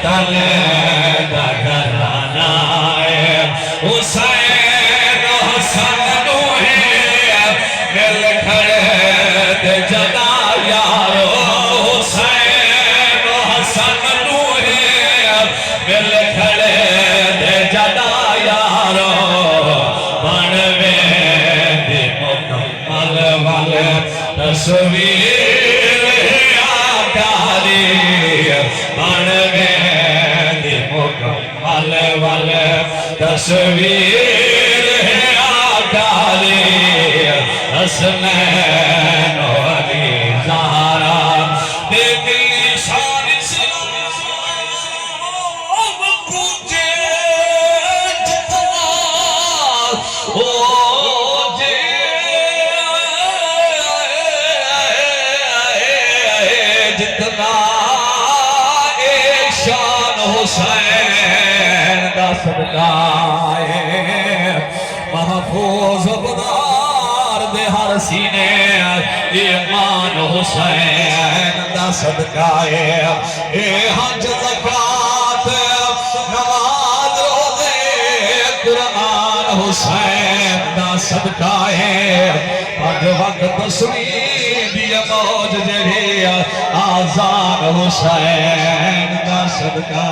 तले दा घराना है हुसैन हसन नूहे मिल खड़े ते जदा यारो हुसैन हसन नूहे मिल खड़े ते जदा यारो बनवे दे मुकम्मल वाले तस्वीर आकारी बनवे दे मुकम्मल वाले तस्वीर आकारी हसनैन अली ज़हरा देखी शान इस्लाम पूछे जितना ओ जे जितना ए शान हुसैन दा सदका है महफूज बदार दे हर सीने ईमान हुसैन दा सदका है ए हज ज़कात नमाज रोज़े कुरान हुसैन दा सदका है पग वक्त तस्वीर दी मौज जड़ी आज़ान हुसैन दा सदका।